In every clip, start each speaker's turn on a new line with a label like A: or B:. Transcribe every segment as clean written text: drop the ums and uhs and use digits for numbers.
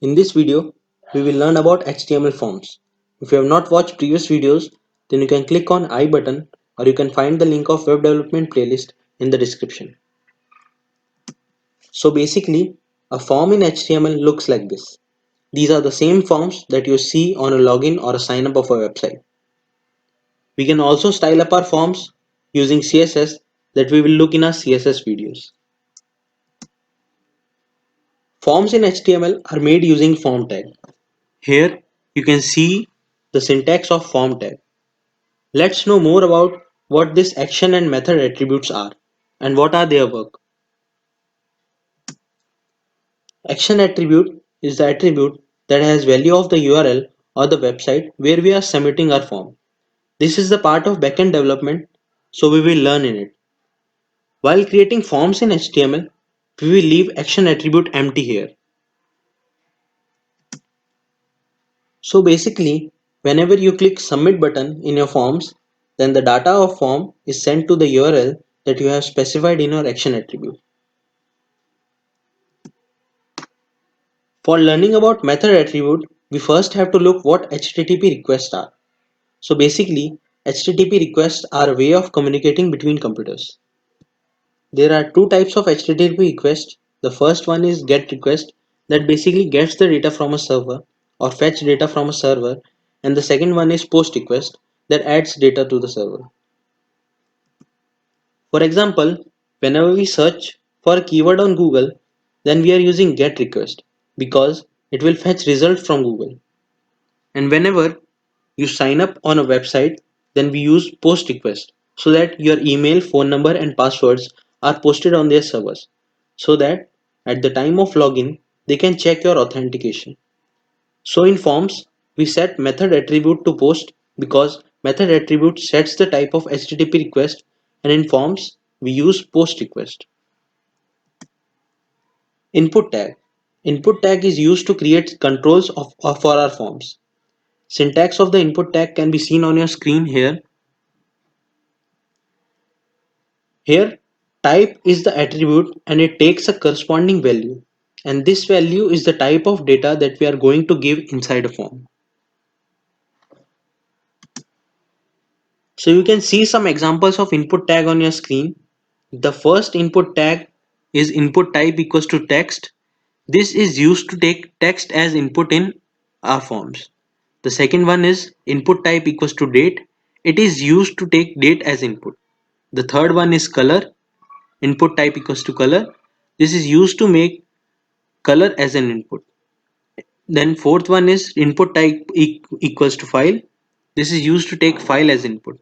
A: In this video, we will learn about HTML forms. If you have not watched previous videos, then you can click on I button or you can find the link of web development playlist in the description. So basically, a form in HTML looks like this. These are the same forms that you see on a login or a sign up of a website. We can also style up our forms using CSS that we will look in our CSS videos. Forms in HTML are made using form tag. Here you can see the syntax of form tag. Let's know more about what this action and method attributes are and what are their work. Action attribute is the attribute that has value of the URL or the website where we are submitting our form. This is the part of backend development, so we will learn in it. While creating forms in HTML, we will leave action attribute empty here. So basically, whenever you click submit button in your forms, then the data of form is sent to the URL that you have specified in your action attribute. For learning about method attribute, we first have to look what HTTP requests are. So basically, HTTP requests are a way of communicating between computers. There are two types of HTTP requests. The first one is GET request that basically gets the data from a server or fetch data from a server, and the second one is POST request that adds data to the server. For example, whenever we search for a keyword on Google, then we are using GET request because it will fetch result from Google. And whenever you sign up on a website, then we use post request so that your email, phone number, and passwords are posted on their servers so that at the time of login they can check your authentication. So in forms, we set method attribute to post because method attribute sets the type of HTTP request, and in forms we use post request. Input tag. Input tag is used to create controls for our forms. Syntax of the input tag can be seen on your screen here. Here, type is the attribute and it takes a corresponding value. And this value is the type of data that we are going to give inside a form. So you can see some examples of input tag on your screen. The first input tag is input type equals to text. This is used to take text as input in our forms. The second one is input type equals to date. It is used to take date as input. The third one is color. Input type equals to color. This is used to make color as an input. Then fourth one is input type equals to file. This is used to take file as input.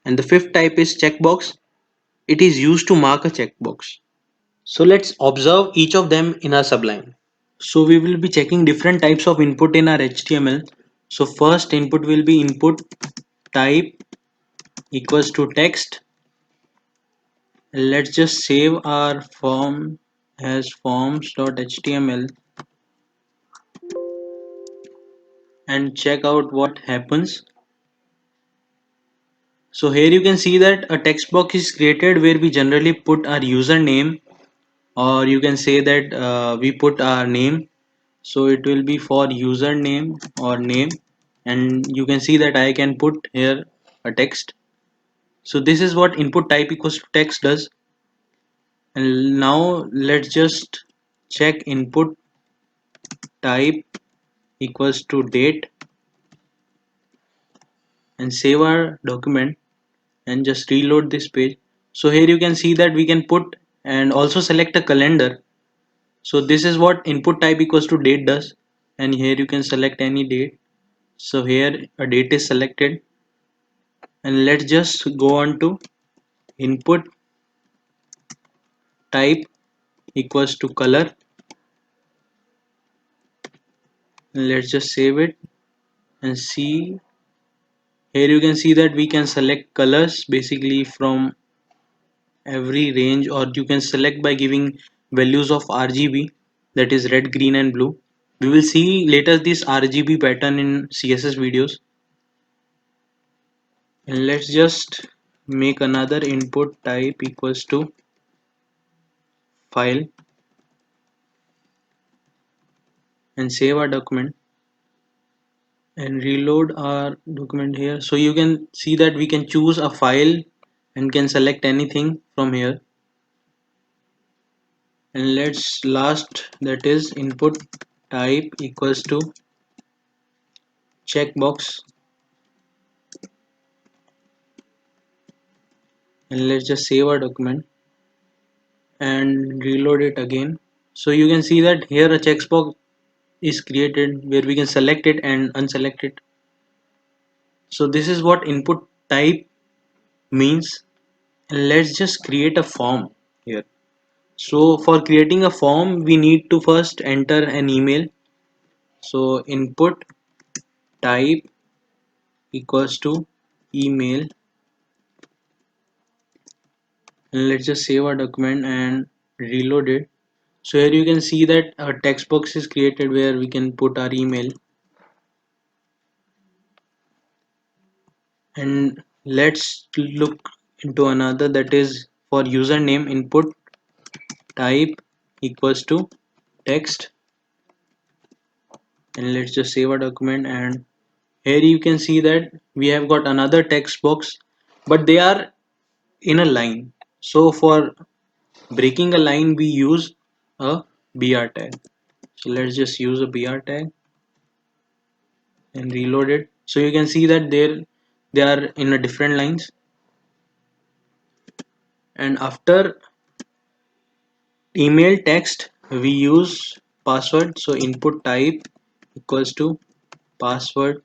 A: And the fifth type is checkbox. It is used to mark a checkbox. So let's observe each of them in our Sublime. So we will be checking different types of input in our HTML. So first input will be input type equals to text. Let's just save our form as forms.html and check out what happens. So here you can see that a text box is created where we generally put our username, or you can say that we put our name. So it will be for username or name, and you can see that I can put here a text. So this is what input type equals to text does. And now let's just check input type equals to date and save our document and just reload this page. So here you can see that we can put and also select a calendar. So this is what input type equals to date does, and here you can select any date. So here a date is selected, and let's just go on to input type equals to color. Let's just save it and see. Here you can see that we can select colors basically from every range, or you can select by giving values of RGB, that is red, green and blue. We will see later this RGB pattern in CSS videos. And let's just make another input type equals to file, and save our document and reload our document here. So you can see that we can choose a file and can select anything from here. And let's last, that is input type equals to checkbox, and let's just save our document and reload it again. So you can see that here a checkbox is created where we can select it and unselect it. So this is what input type means. And let's just create a form here. So for creating a form we need to first enter an email. So input type equals to email, and let's just save our document and reload it. So here you can see that a text box is created where we can put our email. And let's look into another, that is for username, input type equals to text, and let's just save our document. And here you can see that we have got another text box, but they are in a line. So for breaking a line we use a br tag. So let's just use a br tag and reload it. So you can see that they are in a different lines. And after email text we use password. So input type equals to password.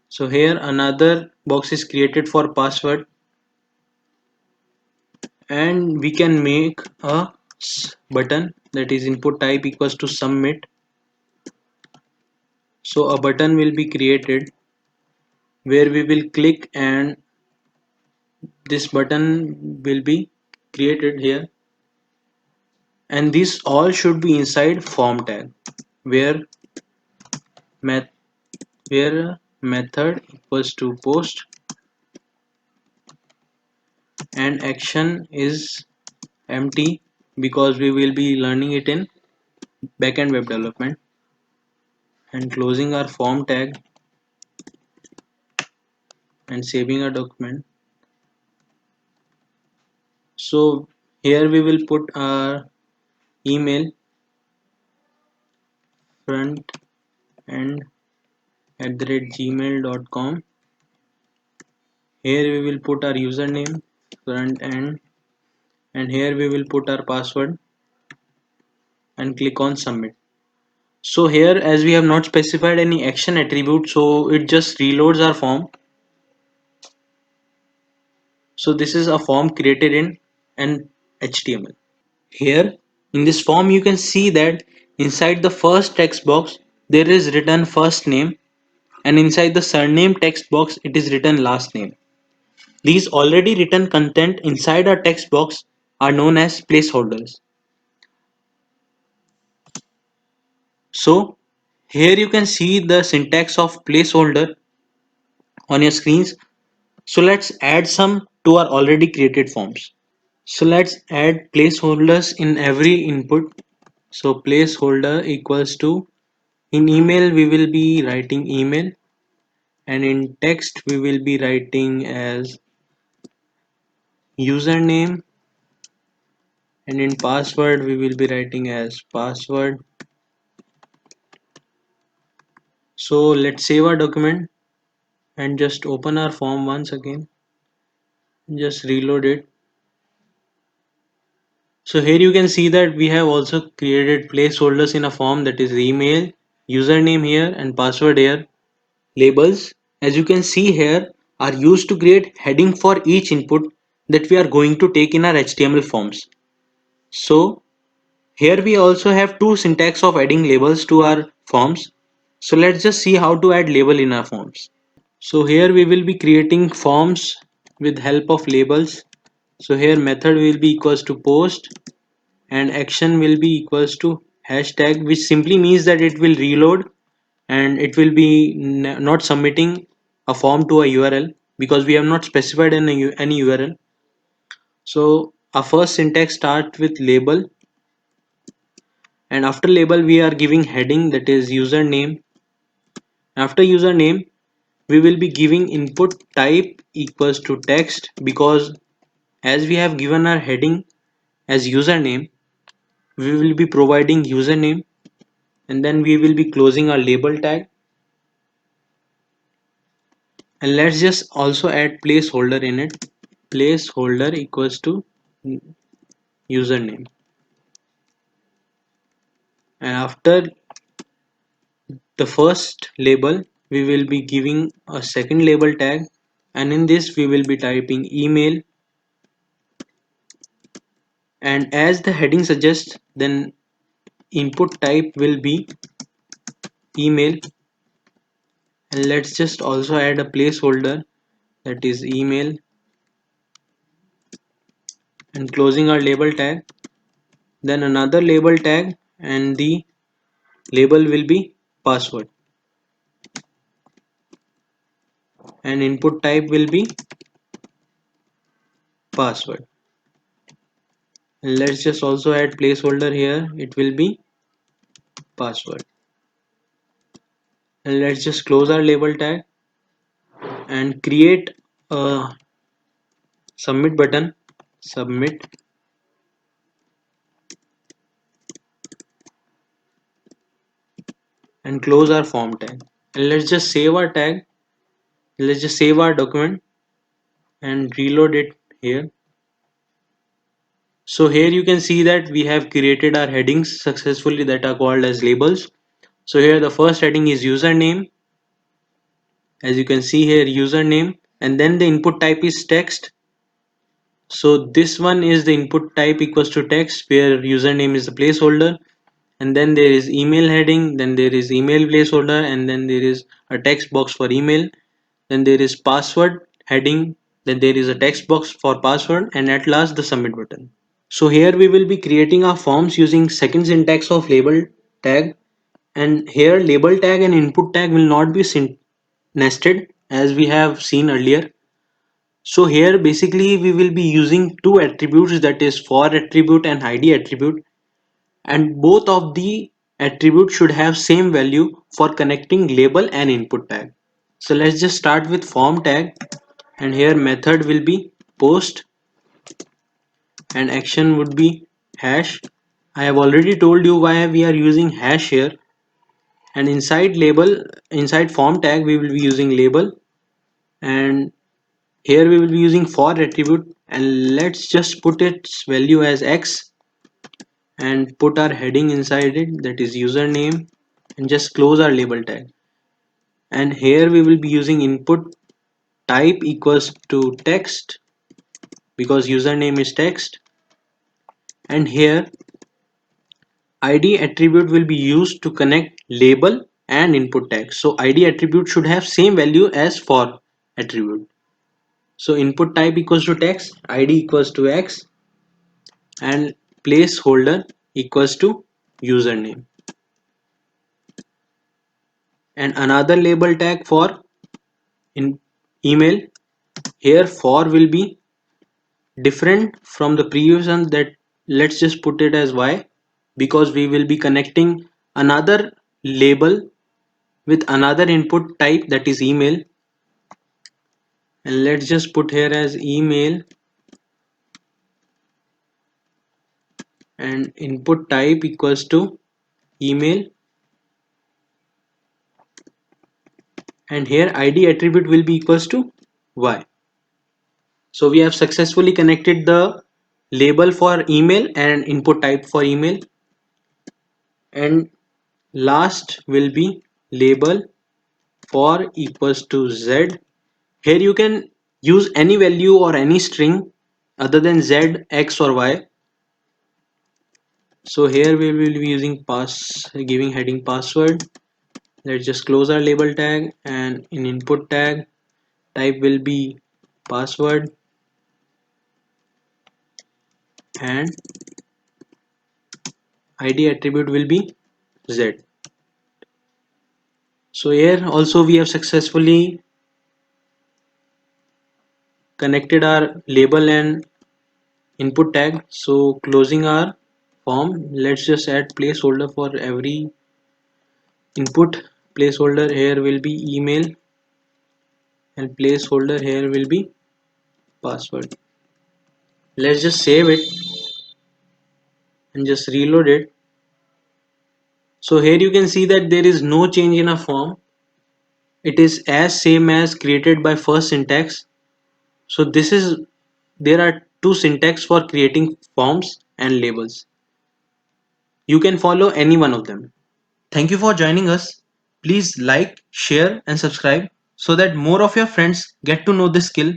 A: So here another box is created for password, and we can make a button, that is input type equals to submit. So a button will be created where we will click, and this button will be created here. And this all should be inside form tag, where met where method equals to post and action is empty, because we will be learning it in backend web development. And closing our form tag and saving our document. So here we will put our email, front end @gmail.com. Here we will put our username, front end, and here we will put our password and click on submit. So here, as we have not specified any action attribute, so it just reloads our form. So this is a form created in an HTML. Here in this form you can see that inside the first text box there is written first name, and inside the surname text box it is written last name. These already written content inside our text box are known as placeholders. So here you can see the syntax of placeholder on your screens. So let's add some to our already created forms. So let's add placeholders in every input. So placeholder equals to, in email we will be writing email, and in text we will be writing as username, and in password we will be writing as password. So let's save our document and just open our form once again, just reload it. So here you can see that we have also created placeholders in a form, that is email, username here and password here. Labels, as you can see here, are used to create heading for each input that we are going to take in our HTML forms. So here we also have two syntax of adding labels to our forms. So let's just see how to add label in our forms. So here we will be creating forms with help of labels. So here method will be equals to post and action will be equals to hashtag, which simply means that it will reload and it will be not submitting a form to a URL, because we have not specified any URL. So Our first syntax starts with label, and after label we are giving heading, that is username. After username we will be giving input type equals to text, because as we have given our heading as username, we will be providing username, and then we will be closing our label tag. And let's just also add placeholder in it. Placeholder equals to username. And after the first label we will be giving a second label tag, and in this we will be typing email, and as the heading suggests, then input type will be email. And let's just also add a placeholder, that is email, and closing our label tag. Then another label tag, and the label will be password, and input type will be password. And let's just also add placeholder here, it will be password. And let's just close our label tag and create a submit button. Submit, and close our form tag. And let's just save our tag. Let's just save our document and reload it here. So here you can see that we have created our headings successfully that are called as labels. So here the first heading is username, as you can see here, username, and then the input type is text. So this one is the input type equals to text, where username is the placeholder, and then there is email heading, then there is email placeholder, and then there is a text box for email, then there is password heading, then there is a text box for password, and at last the submit button. So here we will be creating our forms using second syntax of label tag, and here label tag and input tag will not be nested as we have seen earlier. So here basically we will be using two attributes, that is for attribute and id attribute, and both of the attributes should have same value for connecting label and input tag. So let's just start with form tag, and here method will be post, and action would be hash. I have already told you why we are using hash here. And inside form tag we will be using label, and here we will be using for attribute, and let's just put its value as x, and put our heading inside it, that is username, and just close our label tag. And here we will be using input type equals to text, because username is text, and here id attribute will be used to connect label and input tag. So id attribute should have same value as for attribute. So input type equals to text, id equals to x, and placeholder equals to username. And another label tag for in email, here for will be different from the previous one, that let's just put it as y, because we will be connecting another label with another input type, that is email. And let's just put here as email, and input type equals to email, and here id attribute will be equals to y. So we have successfully connected the label for email and input type for email. And last will be label for equals to z. Here you can use any value or any string other than z, x or y. So here we will be using giving heading password. Let's just close our label tag, and in input tag type will be password, and id attribute will be z. So here also we have successfully connected our label and input tag. So closing our form, let's just add placeholder for every input. Placeholder here will be email and placeholder here will be password. Let's just save it and just reload it. So here you can see that there is no change in a form. It is as same as created by first syntax. So this is, there are two syntax for creating forms and labels. You can follow any one of them. Thank you for joining us. Please like, share and subscribe so that more of your friends get to know this skill,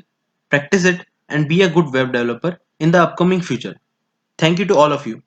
A: practice it and be a good web developer in the upcoming future. Thank you to all of you.